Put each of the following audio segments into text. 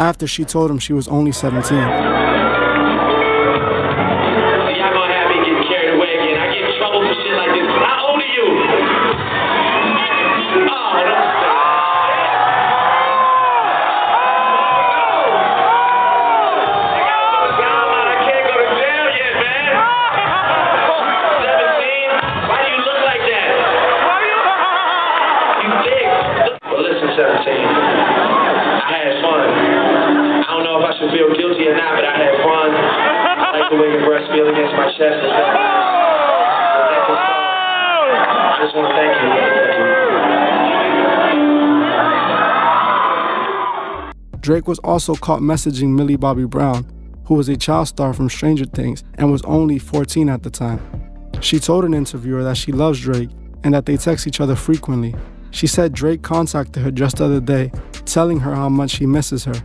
after she told him she was only 17. Feel guilty or not, but I had fun. I like the way your breasts feel against my chest. It's been I just want to thank you. Drake was also caught messaging Millie Bobby Brown, who was a child star from Stranger Things and was only 14 at the time. She told an interviewer that she loves Drake and that they text each other frequently. She said Drake contacted her just the other day, telling her how much he misses her.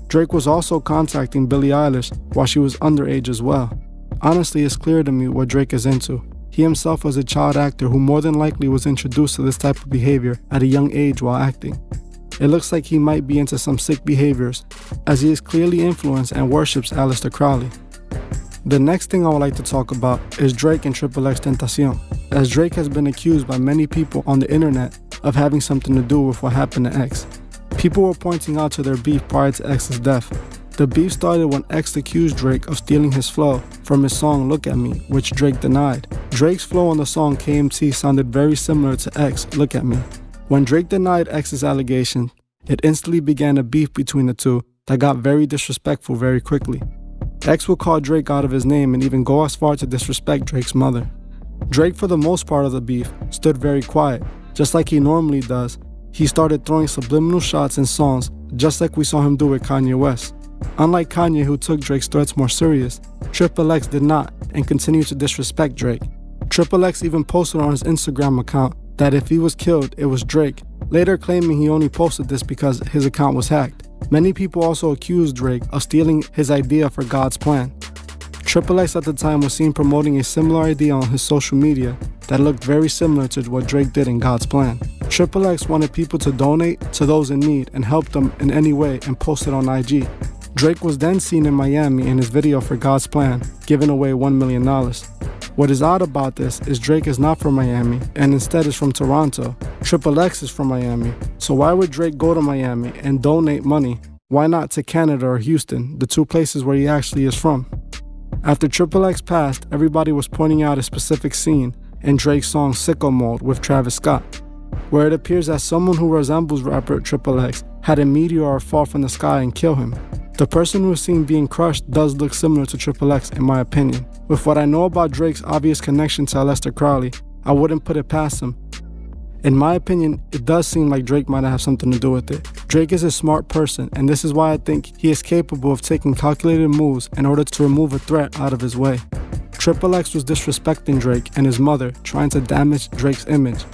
Drake was also contacting Billie Eilish while she was underage as well. Honestly, it's clear to me what Drake is into. He himself was a child actor who more than likely was introduced to this type of behavior at a young age while acting. It looks like he might be into some sick behaviors, as he is clearly influenced and worships Aleister Crowley. The next thing I would like to talk about is Drake and XXXTentacion, as Drake has been accused by many people on the internet of having something to do with what happened to X. People were pointing out to their beef prior to X's death. The beef started when X accused Drake of stealing his flow from his song Look At Me, which Drake denied. Drake's flow on the song KMT sounded very similar to X Look At Me. When Drake denied X's allegation, it instantly began a beef between the two that got very disrespectful very quickly. X would call Drake out of his name and even go as far to disrespect Drake's mother. Drake, for the most part of the beef, stood very quiet, just like he normally does. He started throwing subliminal shots in songs, just like we saw him do with Kanye West. Unlike Kanye, who took Drake's threats more serious, XXX did not and continued to disrespect Drake. XXX even posted on his Instagram account that if he was killed, it was Drake, later claiming he only posted this because his account was hacked. Many people also accused Drake of stealing his idea for God's plan. XXX at the time was seen promoting a similar idea on his social media that looked very similar to what Drake did in God's plan. XXX wanted people to donate to those in need and help them in any way and post it on IG. Drake was then seen in Miami in his video for God's Plan, giving away $1 million. What is odd about this is Drake is not from Miami and instead is from Toronto. XXX is from Miami, so why would Drake go to Miami and donate money? Why not to Canada or Houston, the two places where he actually is from? After XXX passed, everybody was pointing out a specific scene in Drake's song Sicko Mode with Travis Scott, where it appears that someone who resembles rapper XXX had a meteor fall from the sky and kill him. The person who was seen being crushed does look similar to XXX in my opinion. With what I know about Drake's obvious connection to Aleister Crowley, I wouldn't put it past him. In my opinion, it does seem like Drake might have something to do with it. Drake is a smart person, and this is why I think he is capable of taking calculated moves in order to remove a threat out of his way. XXX was disrespecting Drake and his mother, trying to damage Drake's image.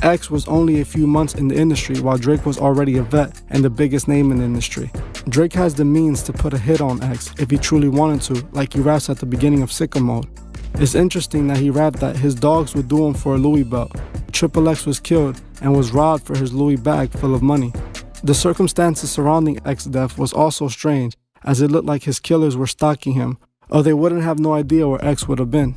X was only a few months in the industry while Drake was already a vet and the biggest name in the industry. Drake has the means to put a hit on X if he truly wanted to, like he raps at the beginning of Sicko Mode. It's interesting that he rapped that his dogs would do him for a Louis belt. XXX was killed and was robbed for his Louis bag full of money. The circumstances surrounding X's death was also strange, as it looked like his killers were stalking him, or they wouldn't have no idea where X would have been.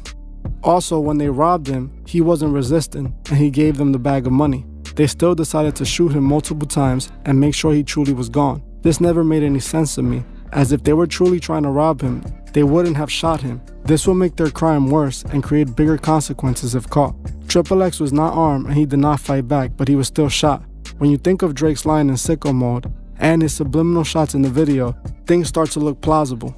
Also, when they robbed him, he wasn't resisting and he gave them the bag of money. They still decided to shoot him multiple times and make sure he truly was gone. This never made any sense to me, as if they were truly trying to rob him, they wouldn't have shot him. This will make their crime worse and create bigger consequences if caught. XXX was not armed and he did not fight back, but he was still shot. When you think of Drake's line in Sicko Mode and his subliminal shots in the video, things start to look plausible.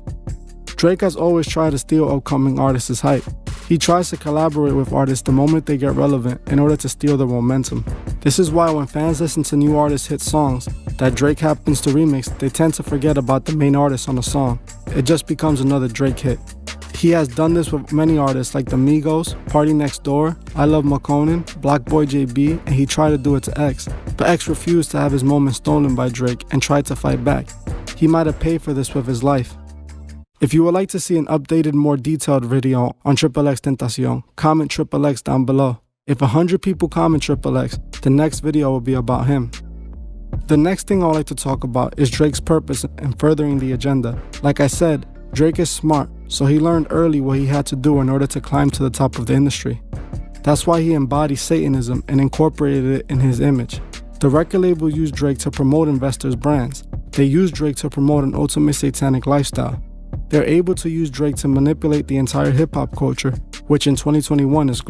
Drake has always tried to steal upcoming artists' hype. He tries to collaborate with artists the moment they get relevant in order to steal their momentum. This is why when fans listen to new artists' hit songs that Drake happens to remix, they tend to forget about the main artist on the song. It just becomes another Drake hit. He has done this with many artists like the Migos, Party Next Door, I Love McConan, Blackboy JB, and he tried to do it to X. But X refused to have his moment stolen by Drake and tried to fight back. He might have paid for this with his life. If you would like to see an updated, more detailed video on XXXTentacion, comment XXX down below. If 100 people comment XXX, the next video will be about him. The next thing I'd like to talk about is Drake's purpose in furthering the agenda. Like I said, Drake is smart, so he learned early what he had to do in order to climb to the top of the industry. That's why he embodied Satanism and incorporated it in his image. The record label used Drake to promote investors' brands. They used Drake to promote an ultimate satanic lifestyle. They're able to use Drake to manipulate the entire hip-hop culture, which in 2021 is